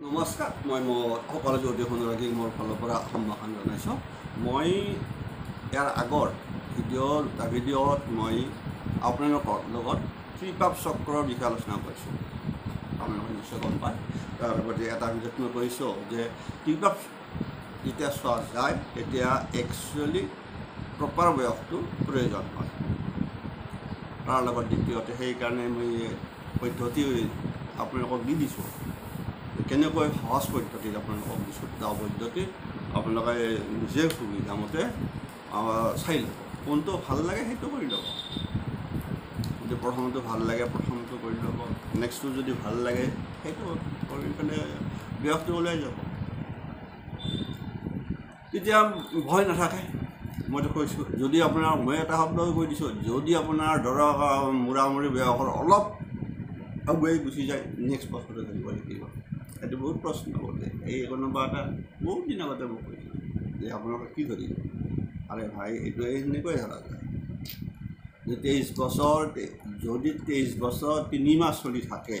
নমস্কাৰ মই সকলো জ্যোতিষ অনুৰাগীক মোৰ ফালৰ পৰা সম্ভাষণ জনাইছোঁ। মই ইয়াৰ আগৰ ভিডিঅ'ত মই আপোনালোকৰ লগত ত্ৰিপাপ চক্ৰৰ বিষয়ে আলোচনা কৰিছোঁ। আপোনালোকে নিশ্চয় গম পায়। তাৰ লগতে এটা ভিডিঅ'ত মই কৈছোঁ যে ত্ৰিপাপ যেতিয়া চোৱা যায় তেতিয়া একচুৱেলি প্ৰপাৰ বয়সটো প্ৰয়োজন হয়। তাৰ লগত দ্বিতীয়তে সেইকাৰণে মই পদ্ধতি আপোনালোকক দি দিছোঁ। কেনেকৈ সহজ পদ্ধতিত আপোনালোকক দিছোঁ। তাৰ পদ্ধতিত আপোনালোকে নিজে সুবিধামতে চাই ল'ব। কোনটো ভাল লাগে সেইটো কৰি ল'ব। যদি প্ৰথমটো ভাল লাগে প্ৰথমটো কৰি ল'ব। নেক্সটটো যদি ভাল লাগে সেইটো কৰি পেলাই বয়সটো ওলাই যাব। তেতিয়া ভয় নাথাকে। মইতো কৈছোঁ যদি আপোনাৰ মই এটা শব্দ কৈ দিছোঁ, যদি আপোনাৰ ধৰক মূৰামূৰি বয়সৰ অলপ আগুৱাই গুচি যায় নেক্সট বছৰটো ধৰিব লাগিব। এইটো বহুত প্ৰশ্ন কৰোঁতে এই কোনোবা এটা বহুত দিন আগতে মোক কৈছিল যে আপোনালোকে কি ধৰিব। আৰে ভাই এইটো সেনেকৈ ধৰা যায় যে 23 বছৰ যদি 23 বছৰ 3 মাহ চলি থাকে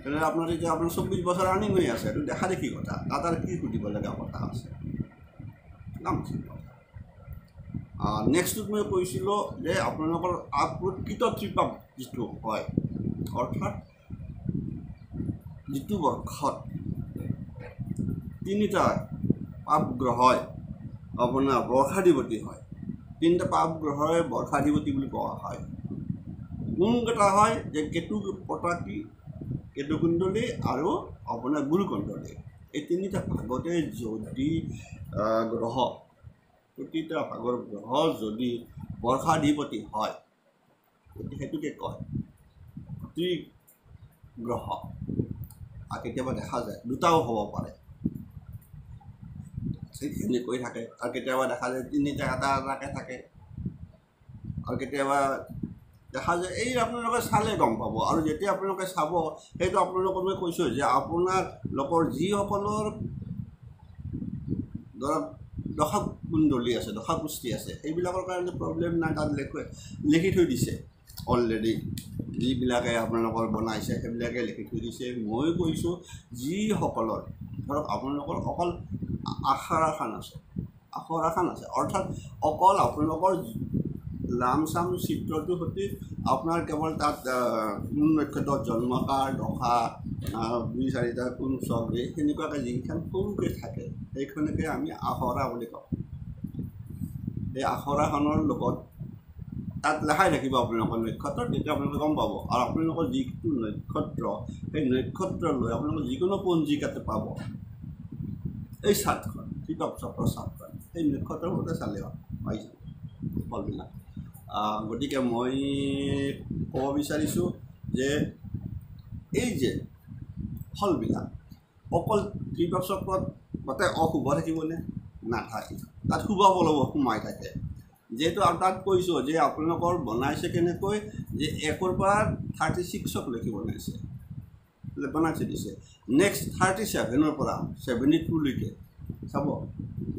তেনেহ'লে আপোনাৰ এতিয়া আপোনাৰ 24 বছৰ ৰানিং হৈ আছে। এইটো দেখা দেখি কথা। তাত আৰু কি সুধিব লগা কথা আছে নামচিন কথা। নেক্সটটোত মই কৈছিলোঁ যে আপোনালোকৰ প্ৰকৃত ত্ৰিপাপ যিটো হয়, অৰ্থাৎ যিটো বৰ্ষত 3টা পাপ গ্ৰহই আপোনাৰ বৰ্ষাধিপতি হয়। 3টা পাপ গ্ৰহই বৰ্ষাধিপতি বুলি কোৱা হয়। কোনকেইটা হয় যে কেতু পতাকি, কেতু কুণ্ডলী আৰু আপোনাৰ গুৰু কুণ্ডলী। এই 3টা ভাগতে যদি গ্ৰহ প্ৰতিটা ভাগৰ গ্ৰহ যদি বৰ্ষাধিপতি হয় সেইটোকে কয় ত্ৰিগ্ৰহ। আৰু কেতিয়াবা দেখা যায় দুটাও হ'ব পাৰে, সেনেকৈ থাকে। আৰু কেতিয়াবা দেখা যায় 3টা এটাকৈ থাকে। আৰু কেতিয়াবা দেখা যায় এই আপোনালোকে চালে গম পাব। আৰু যেতিয়া আপোনালোকে চাব সেইটো আপোনালোকক মই কৈছোঁ যে আপোনালোকৰ যিসকলৰ ধৰক দশা কুণ্ডলী আছে, দশা পুষ্টি আছে, সেইবিলাকৰ কাৰণে প্ৰব্লেম নাই। তাত লিখি থৈ দিছে অলৰেডি। যিবিলাকে আপোনালোকৰ বনাইছে সেইবিলাকে লিখি থৈ দিছে। মই কৈছোঁ যিসকলৰ ধৰক আপোনালোকৰ অকল আখৰাখান আছে, অৰ্থাৎ অকল আপোনালোকৰ লামচাম চিত্ৰটোৰ সৈতে আপোনাৰ কেৱল তাত কোন নক্ষত্ৰত জন্মকাৰ দশা 2-4টা কোন চক্ৰে সেনেকুৱাকৈ যিখন সৰুকৈ থাকে সেইখনকে আমি আখৰা বুলি কওঁ। এই আখৰাখনৰ লগত তাত লেখাই থাকিব আপোনালোকৰ নক্ষত্ৰ, তেতিয়া আপোনালোকে গম পাব। আৰু আপোনালোকৰ যিটো নক্ষত্ৰ সেই নক্ষত্ৰ লৈ আপোনালোকৰ যিকোনো পঞ্জিকাতে পাব এই চাৰ্টখন, ত্ৰিপাপ চক্ৰৰ চাৰ্টখন সেই নক্ষত্ৰৰ মতে চালে পাই যাব ফলবিলাক। গতিকে মই ক'ব বিচাৰিছোঁ যে এই যে ফলবিলাক অকল ত্ৰিপাপ চক্ৰত গোটেই অশুভ থাকিবনে? নাথাকে। তাত শুভ ফলবোৰ সোমাই থাকে। যিহেতু আৰু তাত কৈছোঁ যে আপোনালোকৰ বনাইছে কেনেকৈ যে 1ৰ পৰা 36ক লৈকে বনাই দিছে। নেক্সট 37ৰ পৰা 72লৈকে চাব।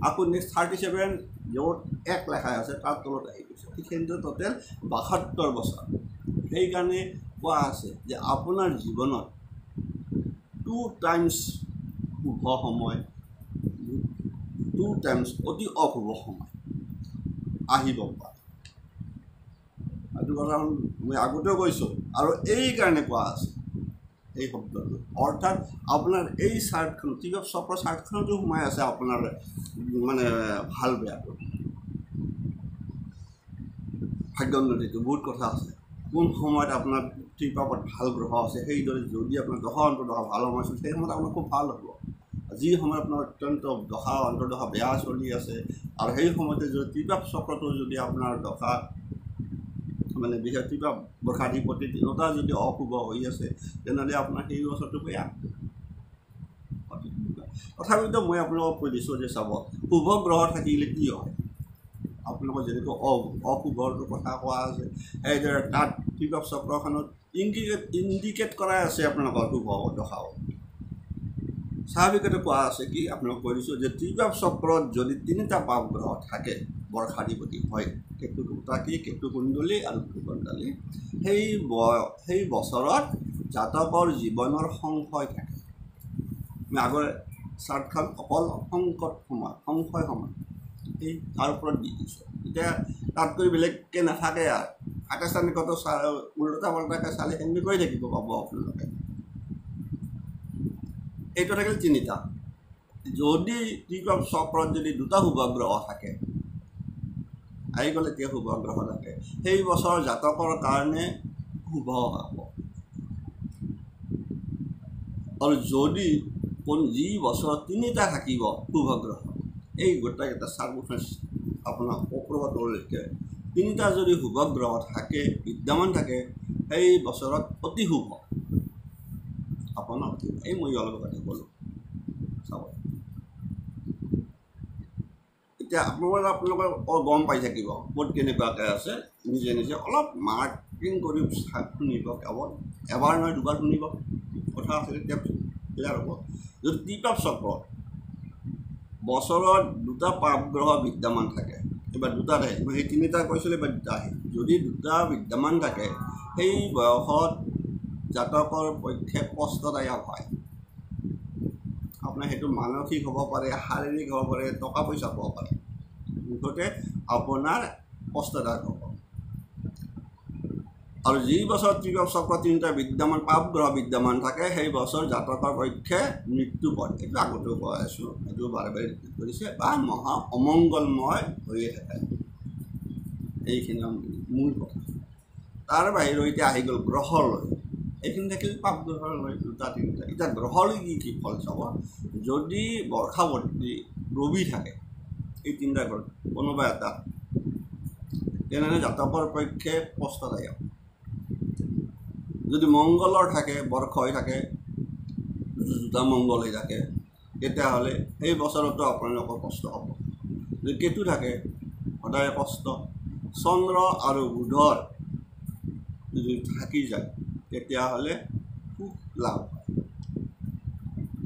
আকৌ নেক্সট 37 য'ত 1 লেখাই আছে তাৰ তলত আহি গৈছে। ঠিক সেইদৰে টোটেল 72 বছৰ। সেইকাৰণে কোৱা আছে যে আপোনাৰ জীৱনত 2 টাইমছ শুভ সময়, 2 টাইমছ অতি অশুভ সময় আহিব পাৰে। এইটো কথা মই আগতেও কৈছোঁ। আৰু এইকাৰণে কোৱা আছে এই শব্দটো, অৰ্থাৎ আপোনাৰ এই চাৰ্টখন ত্ৰিপাপ চক্ৰৰ চাৰ্টখনতো সোমাই আছে আপোনাৰ মানে ভাল বেয়াটো, ভাগ্যোন্নতিটো বহুত কথা আছে। কোন সময়ত আপোনাৰ ত্ৰিপাপত ভাল গ্ৰহ আছে সেইদৰে যদি আপোনাৰ দশা অন্তৰ্দশা ভাল সময় চলিছে সেই সময়ত আপোনাৰ খুব ভাল হ'ব। যি সময়ত আপোনাৰ অত্যন্ত দশা অন্তৰ্দশা বেয়া চলি আছে আৰু সেই সময়তে যদি ত্ৰিপাপ চক্ৰটো যদি আপোনাৰ দশা মানে বিশেষ ত্ৰিপাপ বৰ্ষাধিপতি 3টা যদি অশুভ হৈ আছে তেনেহ'লে আপোনাৰ সেই বছৰটো বেয়া। তথাপিতো মই আপোনালোকক কৈ দিছোঁ যে চাব শুভ গ্ৰহ থাকিলে কি হয়। আপোনালোকৰ যেনেকৈ অশুভৰটো কথা কোৱা আছে সেইদৰে তাত ত্ৰিপাপ চক্ৰখনত ইণ্ডিকেট কৰাই আছে আপোনালোকৰ শুভ দশাও। স্বাভাৱিকতে কোৱা আছে কি আপোনালোক কৈ দিছোঁ যে ত্ৰিপাপ চক্ৰত যদি 3টা পাপ গ্ৰহ থাকে বৰ্ষাধিপতি হয়, কেতু পতাকি, কেতু কুণ্ডলী আৰু গুৰু কুণ্ডলী, সেই বছৰত জাতকৰ জীৱনৰ সংশয় থাকে। মই আগৰ চাৰ্টখন অকল সংশয় সময় এই তাৰ ওপৰত দি দিছোঁ। এতিয়া তাতকৈ বেলেগকৈ নাথাকে আৰু আকাশবাণীকতো উল্টা পাল্টাকৈ চালে এনেকৈ থাকিব পাব আপোনালোকে। এইটো থাকিল তিনিটা। যদি ত্ৰিকোণ চক্ৰত যদি দুটা শুভগ্ৰহ থাকে, আহি গ'লে এতিয়া শুভগ্ৰহ থাকে, সেই বছৰ জাতকৰ কাৰণে শুভ হ'ব। আৰু যদি যি বছৰত তিনিটা থাকিব শুভগ্ৰহ, এই গোটেইকেইটা চাৰ্কুফাৰেঞ্চ আপোনাৰ ওপৰলৈকে তিনিটা যদি শুভগ্ৰহ থাকে বিদ্যমান থাকে, সেই বছৰত অতি শুভ আপোনাৰ অতি। এই মই অলপ কথা ক'লোঁ চাব। এতিয়া আপোনালোকে গম পাই থাকিব ক'ত কেনেকুৱাকৈ আছে, নিজে নিজে অলপ মাৰ্কিং কৰি শুনিব। কেৱল এবাৰ নহয় দুবাৰ শুনিব, কথা আছে তেতিয়া ক্লিয়াৰ হ'ব। যদি ত্ৰিপাপ চক্ৰত বছৰত দুটা পাপগ্ৰহ বিদ্যমান থাকে, এইবাৰ দুটা থাকে, মই সেই তিনিটা কৈছিলোঁ, এইবাৰ দুটা আহে। যদি দুটা বিদ্যমান থাকে, সেই বয়সত জাতকৰ পক্ষে কষ্টদায়ক হয়। আপোনাৰ সেইটো মানসিক হ'ব পাৰে, শাৰীৰিক হ'ব পাৰে, টকা পইচা হ'ব পাৰে, মুঠতে আপোনাৰ কষ্টদায়ক হ'ব। আৰু যি বছৰ ত্ৰিপাপ চক্ৰ তিনিটা বিদ্যমান পাপগ্ৰহ বিদ্যমান থাকে, সেই বছৰ জাতকৰ পক্ষে মৃত্যু পৰে। এইটো আগতেও কৈ আছোঁ, এইটো বাৰে বাৰে ৰিপিট কৰিছে, বা মহা অমংগলময় হৈয়ে থাকে। এইখিনি মূল কথা। তাৰ বাহিৰেও এতিয়া আহি গ'ল গ্ৰহলৈ। এইখিনি থাকিল পাপগ্ৰহলৈ দুটা তিনিটা। এতিয়া গ্ৰহলৈ কি ফল চাব। যদি বৰ্ষাৱৰ্তী ৰবি থাকে এই তিনিটা ঘৰত কোনোবা এটা, তেনেহ'লে জাতকৰ পক্ষে কষ্টদায়ক। যদি মংগলৰ থাকে, বৰ্ষ হৈ থাকে, দুটা মংগল হৈ থাকে, তেতিয়াহ'লে সেই বছৰতো আপোনালোকৰ কষ্ট হ'ব। যদি কেতু থাকে সদায় কষ্ট। চন্দ্ৰ আৰু বুধৰ যদি থাকি যায় তেতিয়াহ'লে খুব লাভ হয়।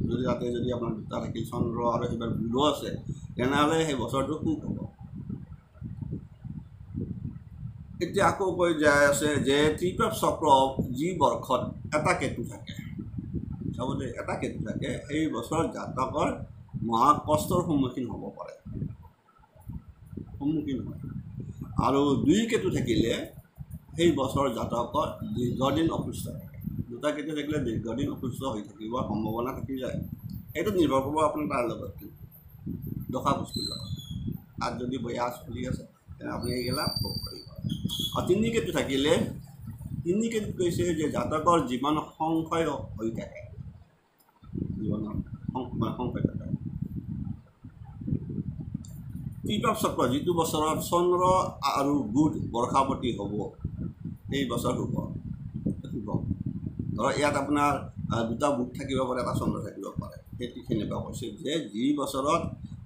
যদি তাতে যদি আপোনাৰ দুটা থাকিল চন্দ্ৰ আৰু এইবাৰ বুধো আছে, তেনেহ'লে সেই বছৰটো খুব হ'ব। এতিয়া আকৌ কৈ যাই আছে যে ত্ৰিপাপ চক্ৰ যি বৰ্ষত এটা কেতু থাকে, চাব যে এটা কেতু থাকে, সেই বছৰত জাতকৰ মহা কষ্টৰ সন্মুখীন হ'ব পাৰে, সন্মুখীন হয়। আৰু দুই কেতু থাকিলে সেই বছৰ জাতকৰ দীৰ্ঘদিন অসুস্থ থাকে। দুটা কেতু থাকিলে দীৰ্ঘদিন অসুস্থ হৈ থাকিবৰ সম্ভাৱনা থাকি যায়। এইটো নিৰ্ভৰ কৰিব আপোনাৰ তাৰ লগত দশা পুষ্টিৰ লগত। তাত যদি বেয়া চলি আছে তেনে আপুনি এইগিলা ভোগ কৰিব। আৰু তিনি কেতু থাকিলে, তিনি কেতু কৈছে যে জাতকৰ জীৱন সংশয় হৈ থাকে, জীৱনৰ সংশয় থাকে। ত্ৰিপাপ চক্ৰ যিটো বছৰত চন্দ্ৰ আৰু বুধ বৰ্ষাৱতী হ'ব, সেই বছৰ শুভ। ধৰক ইয়াত আপোনাৰ দুটা বুধ থাকিব পাৰে, এটা চন্দ্ৰ থাকিব পাৰে। সেইটো কেনেকুৱা কৈছে যে যি বছৰত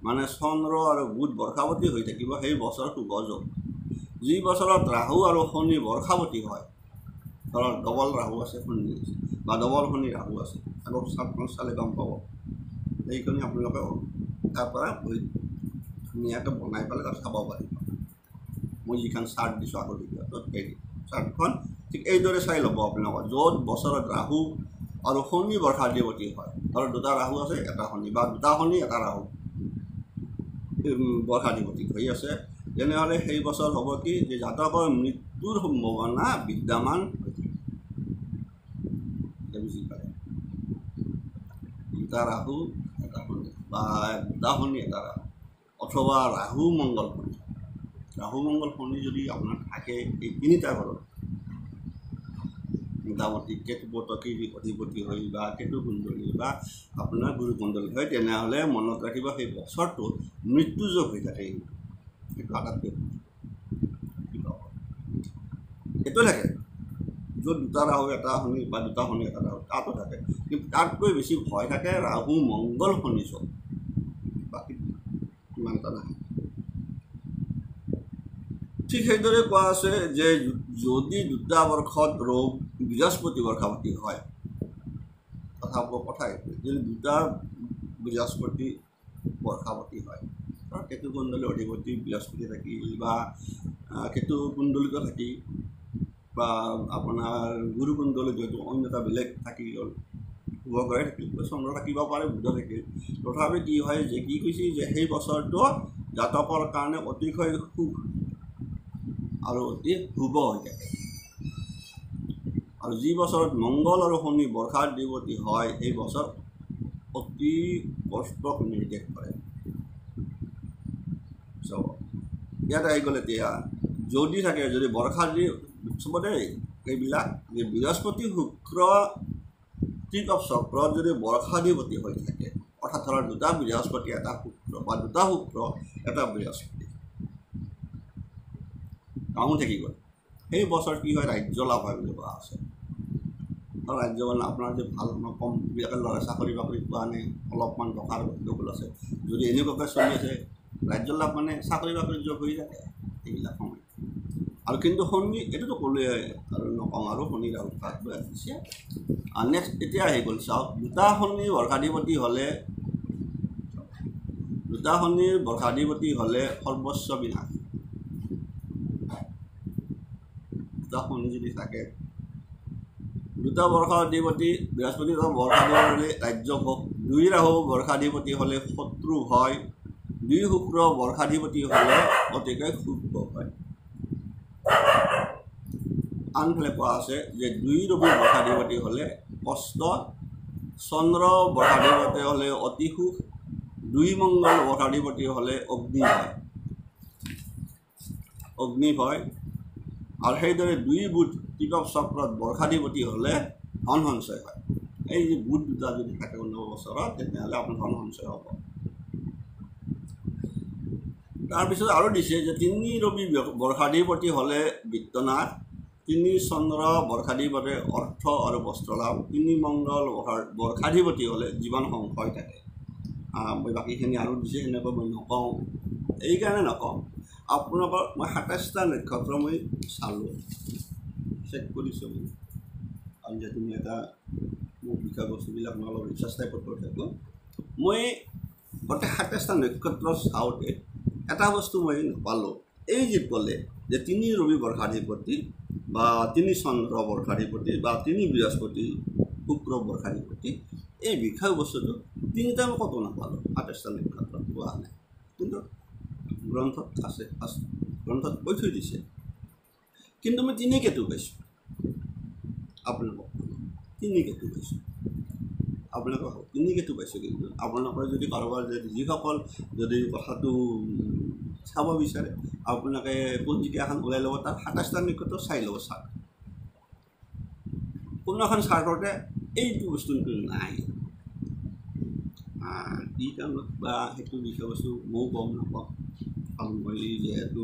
মানে চন্দ্ৰ আৰু বুধ বৰ্ষাৱতী হৈ থাকিব, সেই বছৰ শুভ যোগ। যি বছৰত ৰাহু আৰু শনি বৰ্ষাৱতী হয়, ধৰক ডবল ৰাহু আছে, শনি আছে, বা ডবল শনি ৰাহু আছে, আগৰ চাৰ্টখন চালে গম পাব। সেইখিনি আপোনালোকে তাৰ পৰা ধুনীয়াকৈ বনাই পেলাই তাত চাব পাৰিব। মই যিখন চাৰ্ট দিছোঁ আগৰ ভিডিঅ'টোত, সেই চাৰ্টখন ঠিক এইদৰে চাই ল'ব আপোনালোকৰ। য'ত বছৰত ৰাহু আৰু শনি বৰ্ষাধিপতি হয়, ধৰক দুটা ৰাহু আছে এটা শনি, বা দুটা শনি এটা ৰাহু বৰ্ষাধিপতি হৈ আছে, তেনেহ'লে সেই বছৰ হ'ব কি যে জাতকৰ মৃত্যুৰ সম্ভাৱনা বিদ্যমান হৈ থাকে। বুজি পায়? দুটা ৰাহু এটা শনি, বা দুটা শনি এটা ৰাহু, অথবা ৰাহু মংগল শনি। ৰাহু মংগল শনি যদি আপোনাৰ থাকে এই তিনিটা ঘৰত, মোটামুটি কেতুপতি অধিপতি হৈ বা কেতু কুণ্ডলী বা আপোনাৰ গুৰু কুণ্ডলী হয়, তেনেহ'লে মনত ৰাখিব সেই বছৰটোত মৃত্যুযোগ হৈ থাকে। সেইটো আটাইতকৈ এইটো থাকে য'ত দুটা ৰাহু এটা শনি বা দুটা শনি এটা ৰাহু, তাতো থাকে। কিন্তু তাতকৈ বেছি ভয় থাকে ৰাহু মংগল শনি যোগ, বাকী ইমান এটা নাহে। ঠিক সেইদৰে কোৱা আছে যে যদি দুটা বৰ্ষত বৃহস্পতি বৰ্ষাৱতী হয়, কথা এইটো, যদি দুটা বৃহস্পতি বৰ্ষাৱতী হয়, কেতু কুণ্ডলী অধিপতি বৃহস্পতি থাকি বা কেতু কুণ্ডলীতো থাকি বা আপোনাৰ গুৰু কুণ্ডলী যিহেতু অন্য এটা বেলেগ থাকি গ'ল, শুভ গ্ৰহে থাকিল চন্দ্ৰ থাকিব পাৰে বুধ থাকিল তথাপি কি হয় যে কি কৈছে যে সেই বছৰটো জাতকৰ কাৰণে অতিশয় সুখ আৰু অতি শুভ হৈ থাকে আৰু যি বছৰত মংগল আৰু শনি বৰ্ষাৰ দেৱতী হয় সেই বছৰ অতি কষ্টক নিৰ্দেশ কৰে চাব ইয়াত আহি গ'ল এতিয়া যদি থাকে যদি বৰ্ষাৰ দি চবতে এইবিলাক যে বৃহস্পতি শুক্ৰ ত্ৰিকোণ চক্ৰত যদি বৰ্ষাধিপতি হৈ থাকে অৰ্থাৎ ধৰা দুটা বৃহস্পতি এটা শুক্ৰ বা দুটা শুক্ৰ এটা বৃহস্পতি কামো থাকি গ'ল সেই বছৰ কি হয় ৰাজ্য লাভ হয় বুলি কোৱা আছে আৰু ৰাজ্য মানে আপোনাৰ যে ভাল কম বিলাকে ল'ৰা চাকৰি বাকৰি পোৱা নাই অলপমান টকাৰ লোক আছে যদি এনেকুৱাকৈ চলি আছে ৰাজ্য লাভ মানে চাকৰি বাকৰি যোগ হৈ থাকে এইবিলাক সময় আৰু কিন্তু শনি এইটোতো ক'লোৱে আৰু নকওঁ আৰু শনি ৰাহু উৎপাত হৈ আহিছে আৰু নেক্সট এতিয়া আহি গ'ল চাওক দুটা শনি বৰ্ষাধিপতি হ'লে দুটা শনিৰ বৰ্ষাধিপতি হ'লে সৰ্বস্ব বিনাশ দুটা শনি যদি থাকে দুটা বৰ্ষাধিপতি বৃহস্পতি বৰ্ষাধিপতি ৰাজ্য ভোগ দুই ৰাহু বৰ্ষাধিপতি হ'লে শত্ৰু হয় দুই শুক্ৰ বৰ্ষাধিপতি হ'লে অতিকৈ সুখ ভোগ হয় আনফালে কোৱা আছে যে দুই ৰবি বৰ্ষাধিপতি হ'লে কষ্ট চন্দ্ৰ বৰ্ষাধিপতি হ'লে অতি সুখ দুই মংগল বৰ্ষাধিপতি হ'লে অগ্নি হয় আৰু সেইদৰে দুই বুধ ত্ৰিকোণ চক্ৰত বৰ্ষাধিপতি হ'লে ধন সঞ্চয় হয় এই যে বুধ দুটা যদি থাকে 19 বছৰত তেতিয়াহ'লে আপোনাৰ ধন সঞ্চয় হ'ব তাৰপিছত আৰু দিছে যে তিনি ৰবি বৰ্ষাধিপতি হ'লে বিত্তনাশ তিনি চন্দ্ৰ বৰ্ষাধিপতি অৰ্থ আৰু বস্ত্ৰ লাভ তিনি মংগল বৰ্ষাধিপতি হ'লে জীৱন সংশয় থাকে মই বাকীখিনি আৰু দিছে সেনেকৈ মই নকওঁ এইকাৰণে নকওঁ আপোনালোকৰ মই 27টা নক্ষত্ৰ মই চালোঁ চেক কৰিছোঁ মই আৰু যে তুমি এটা মোক বিষয় বস্তুবিলাক মই অলপ ৰিচাৰ্চ টাইপত কৰি থাকোঁ মই গোটেই 27টা নক্ষত্ৰ চাওঁতে এটা বস্তু মই নাপালোঁ এই যে ক'লে যে তিনি ৰবি বৰ্ষাধিপতি বা তিনি চন্দ্ৰ বৰ্ষাধিপতি বা তিনি বৃহস্পতি শুক্ৰ বৰ্ষাধিপতি এই বিষয় বস্তুটো তিনিটা মই ক'তো নাপালোঁ 27টা নক্ষত্ৰত পোৱা নাই কিন্তু গ্ৰন্থত আছে গ্ৰন্থত কৈ থৈ দিছে কিন্তু মই তিনি কেতু পাইছোঁ আপোনালোকক তিনি কেতু পাইছোঁ আপোনালোকক তিনি কেতু পাইছোঁ কিন্তু আপোনালোকৰ যদি কাৰোবাৰ যদি যিসকল যদি কথাটো চাব বিচাৰে আপোনালোকে পঞ্জিকা এখন ওলাই ল'ব তাত 27টা নক্ষত্ৰ চাই ল'ব চাৰ্ট কোনো এখন চাৰ্টতে এইটো বস্তু নাই কি কাৰণত বা সেইটো বিষয় বস্তু ময়ো গম নাপাওঁ কাৰণ মই যিহেতু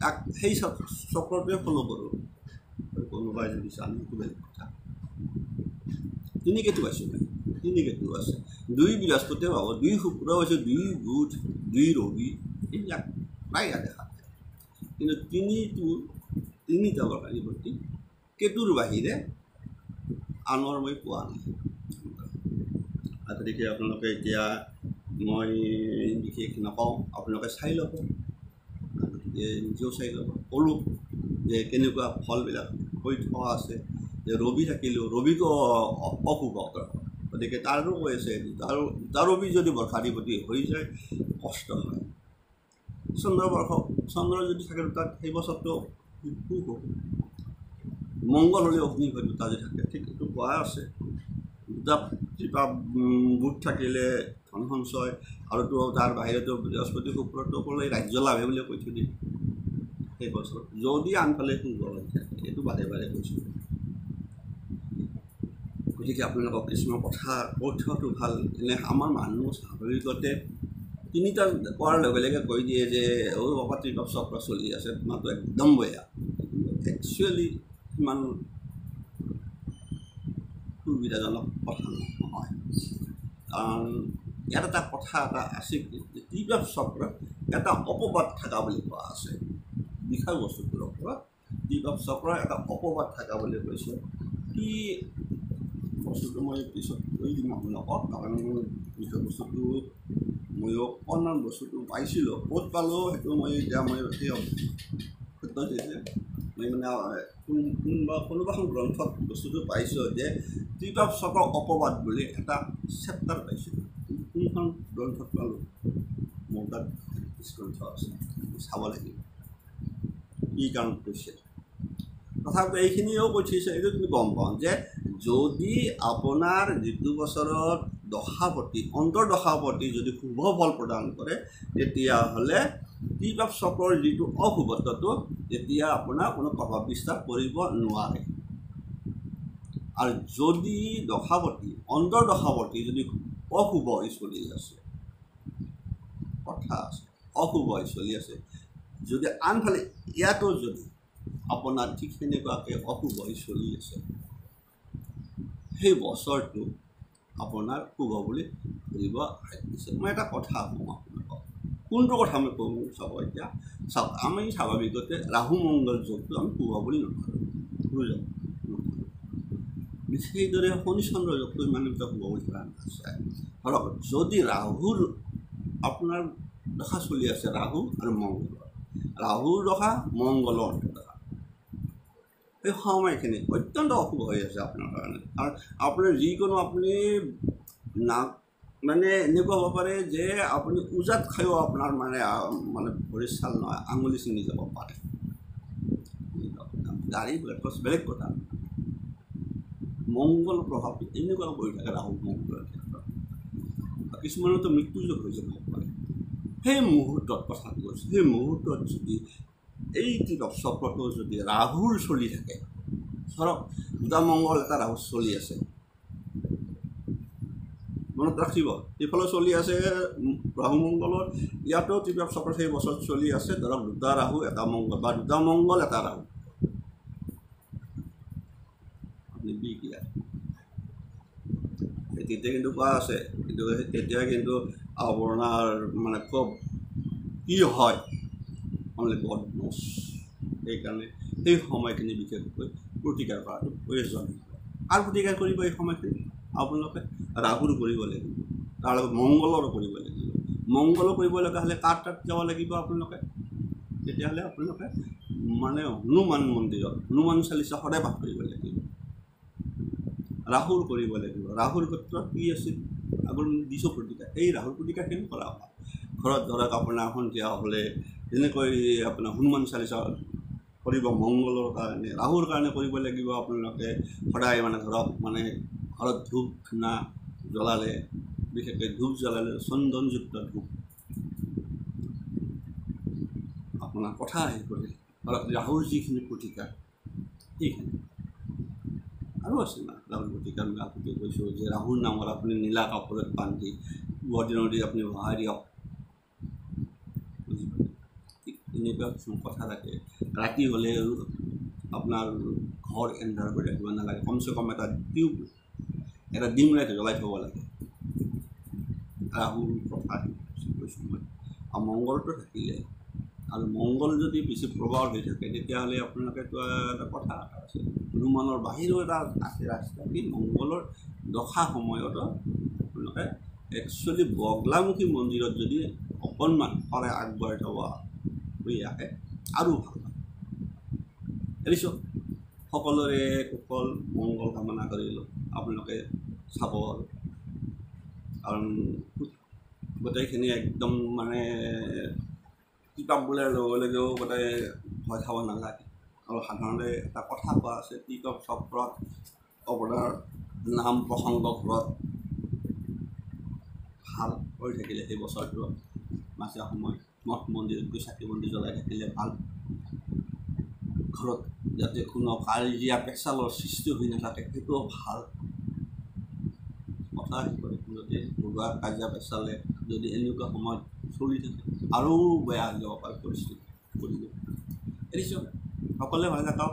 তাক সেই চক্ৰটোৱে ফ'ল' কৰোঁ কোনোবাই যদি জানে সেইটো বেলেগ কথা তিনি কেতু পাইছোঁ মই তিনি কেতু আছে দুই বৃহস্পতিয়ে পাব দুই শুক্ৰ হৈছে দুই বুধ দুই ৰবি এইবিলাক প্ৰায় দেখা যায় কিন্তু তিনিটা বৰ্ষাধিপতি কেতুৰ বাহিৰে আনৰ মই পোৱা নাই গতিকে আপোনালোকে এতিয়া মই বিশেষ নকওঁ আপোনালোকে চাই ল'ব গতিকে নিজেও চাই ল'ব ক'লোঁ যে কেনেকুৱা ফলবিলাক হৈ থোৱা আছে যে ৰবি থাকিলেও ৰবিকো অশুভ গতিকে তাৰো কৈ আছে দুটা ৰবি যদি বৰ্ষাধিপতি হৈ যায় কষ্ট হয় চন্দ্ৰ যদি থাকে তাত সেই বছৰটো সুখ হ'ব মংগল হ'লে অগ্নি হয় দুটা যদি থাকে ঠিক এইটো কোৱা আছে দুটা বুধ থাকিলে ধন সঞ্চয় আৰুতো তাৰ বাহিৰতো বৃহস্পতি শুক্ৰটো ক'লে ৰাজ্য লাভে বুলি কৈ থৈ দিয়ে সেই বছৰত যদি আনফালে শুভ হৈ থাকে এইটো বাৰে বাৰে কৈছোঁ গতিকে আপোনালোকক কিছুমান কথা কৈ থোৱাটো ভাল এনে আমাৰ মানুহ স্বাভাৱিকতে তিনিটা কোৱাৰ লগে লগে কৈ দিয়ে যে বাবা ত্ৰিকোণ চক্ৰ চলি আছে তোমাৰতো একদম বেয়া একচুৱেলি ইমান সুবিধাজনক কথা নহয় কাৰণ ইয়াত এটা কথা এটা আছে ত্ৰিকোণ চক্ৰ এটা অপবাদ থকা বুলি কোৱা আছে বিষয় বস্তুটোৰ ওপৰত ত্ৰিকোণ চক্ৰ এটা অপবাদ থকা বুলি কৈছোঁ কি বস্তুটো মই পিছত কৈ দিম আপোনালোকক কাৰণ বিষয় বস্তুটো ময়ো অকণমান বস্তুটো পাইছিলোঁ ক'ত পালোঁ সেইটো মই এতিয়া মই সেই ক্ষেত্ৰত মই মানে কোনোবা এখন গ্ৰন্থত বস্তুটো পাইছোঁ যে ত্ৰিপাপ চক্ৰৰ অপবাদ বুলি এটা চেপ্টাৰ পাইছিলোঁ। কোনখন গ্ৰন্থত পালোঁ? মোৰ তাত গ্ৰন্থ আছে, চাব লাগিব কি কাৰণত কৈছে। তথাপি এইখিনিও কৈ থৈছে, এইটো তুমি গম পাওঁ যে যদি আপোনাৰ যিটো বছৰত দশাপতি অন্তৰ্দশাপতি যদি শুভ ফল প্ৰদান কৰে, তেতিয়াহ'লে ত্ৰিপাপ চক্ৰৰ যিটো অশুভত্বটো তেতিয়া আপোনাৰ কোনো প্ৰভাৱ বিস্তাৰ কৰিব নোৱাৰে। আৰু যদি দশাপতি অন্তৰ্দশাপতি যদি অশুভ হৈ চলি আছে, কথা আছে অশুভ হৈ চলি আছে, যদি আনফালে ইয়াতো যদি আপোনাৰ ঠিক সেনেকুৱাকৈ অশুভ হৈ চলি আছে, সেই বছৰটো আপোনাৰ শুভ বুলি ধৰিব আহিছে। মই এটা কথা কওঁ আপোনালোকক, কোনটো কথা মই কওঁ চাব। এতিয়া চাওক, আমি স্বাভাৱিকতে ৰাহু মংগল যোগটো আমি শুভ বুলি নধৰোঁ, সেইদৰে শনি চন্দ্ৰ যোগটো ইমান এটা শুভ বুলি ধৰা নাযায়। ধৰক যদি ৰাহুৰ আপোনাৰ দশা চলি আছে, ৰাহু আৰু মংগলৰ, ৰাহুৰ দশা মংগলৰ দশা, এই সময়খিনি অত্যন্ত অশুভ হৈ আছে আপোনাৰ কাৰণে। আৰু আপোনাৰ যিকোনো আপুনি মানে এনেকুৱা হ'ব পাৰে যে আপুনি উজাত খায়ো আপোনাৰ মানে ভৰিৰ ছাল নহয়, আঙুলি ছিঙি যাব পাৰে। গাড়ী বেলেগ কথা, মংগল প্ৰভাৱটো এনেকুৱা কৰি থাকে ৰাহু মংগলৰ ক্ষেত্ৰত, কিছুমানতো মৃত্যুযোগ হৈ যাব পাৰে। সেই মুহূৰ্তত কথাটো কৈছোঁ, সেই মুহূৰ্তত যদি এই ত্ৰিপাপ চক্ৰটো যদি ৰাহুৰ চলি থাকে, ধৰক দুটা মংগল এটা ৰাহু চলি আছে, মনত ৰাখিব, সেইফালে চলি আছে ৰাহু মংগলৰ, ইয়াতো ত্ৰিপাপ চক্ৰ সেই বছৰত চলি আছে, ধৰক দুটা ৰাহু এটা মংগল বা দুটা মংগল এটা ৰাহু, আপুনি বি ক্লিয়াৰ। তেতিয়া কিন্তু কোৱা আছে, কিন্তু তেতিয়া কিন্তু আপোনাৰ মানে খুব কি হয় অনলি গড ন'ছ। সেইকাৰণে সেই সময়খিনি বিশেষকৈ প্ৰতিকাৰ কৰাটো প্ৰয়োজন। আৰু প্ৰতিকাৰ কৰিব এই সময়খিনি আপোনালোকে ৰাহুৰো কৰিব লাগিব, তাৰ লগত মংগলৰো কৰিব লাগিব। মংগলো কৰিব লগা হ'লে কাৰ তাত যাব লাগিব আপোনালোকে? তেতিয়াহ'লে আপোনালোকে মানে হনুমান মন্দিৰত হনুমান চালিচা সদায় পাঠ কৰিব লাগিব। ৰাহুৰ কৰিব লাগিব, ৰাহুৰ ক্ষেত্ৰত কি আছিল আগৰ দিছোঁ প্ৰতিকাৰ, এই ৰাহুৰ প্ৰতিকাৰখিনি কৰা হয়। ঘৰত ধৰক আপোনাৰ সন্ধিয়া হ'লে যেনেকৈ আপোনাৰ হনুমান চালিচা কৰিব, মংগলৰ কাৰণে ৰাহুৰ কাৰণে কৰিব লাগিব। আপোনালোকে সদায় মানে ধৰক মানে ঘৰত ধূপ ধূনা জ্বলালে, বিশেষকৈ ধূপ জ্বলালে চন্দনযুক্ত ধূপ আপোনাৰ কথা আহি পৰে, ধৰক ৰাহুৰ যিখিনি প্ৰতিকাৰ সেইখিনি। আৰু আছে না ৰাহুৰ প্ৰতিকাৰ, মই আপোনাক কৈছোঁ যে ৰাহুৰ নামত আপুনি নীলা কাপোৰত বান্ধি পুৱতি নদী আপুনি বহাই দিয়ক, বুজি পালে? ঠিক এনেকুৱা কিছুমান কথা থাকে। ৰাতি হ'লে আপোনাৰ ঘৰ এন্ধাৰ কৰি ৰাখিব নালাগে, কমচে কম এটা ডিম লাইট জ্বলাই থ'ব লাগে। ৰাহুৰ কথা কৈছোঁ মই। আৰু মংগলটো থাকিলে, আৰু মংগল যদি বেছি প্ৰবল হৈ থাকে, তেতিয়াহ'লে আপোনালোকেতো এটা কথা আছে, হনুমানৰ বাহিৰেও এটা আছে ৰাস্তা, কি মংগলৰ দশা সময়তো আপোনালোকে একচুৱেলি বগলামুখী মন্দিৰত যদি অকণমান শৰাই আগবঢ়াই থ'ব হৈ আহে আৰু ভাল হয়। এৰিছোঁ, সকলোৰে কুশল মংগল কামনা কৰিলোঁ। আপোনালোকে চাব, কাৰণ গোটেইখিনি একদম মানে ত্ৰিপাপ বোলাৰ লগে লগেও গোটেই ভয় খাব নালাগে। আৰু সাধাৰণতে এটা কথা কোৱা আছে, ত্ৰিপাপ চক্ৰত আপোনাৰ নাম প্ৰসংগ ঘৰত ভাল কৰি থাকিলে, সেই বছৰটো মাজে সময় মঠ মন্দিৰত গৈ চাকি বন্তি জ্বলাই থাকিলে ভাল। ঘৰত যাতে কোনো কাজিয়া পেচালৰ সৃষ্টি হৈ নাথাকে, সেইটোও ভাল কথা। যদি ঘৰুৱা কাজিয়া পেচালে যদি এনেকুৱা সময়ত চলি থাকে, আৰু বেয়া হৈ যাব পাৰে পৰিস্থিতি। এৰিছোঁ, সকলোৱে ভালে থাকক।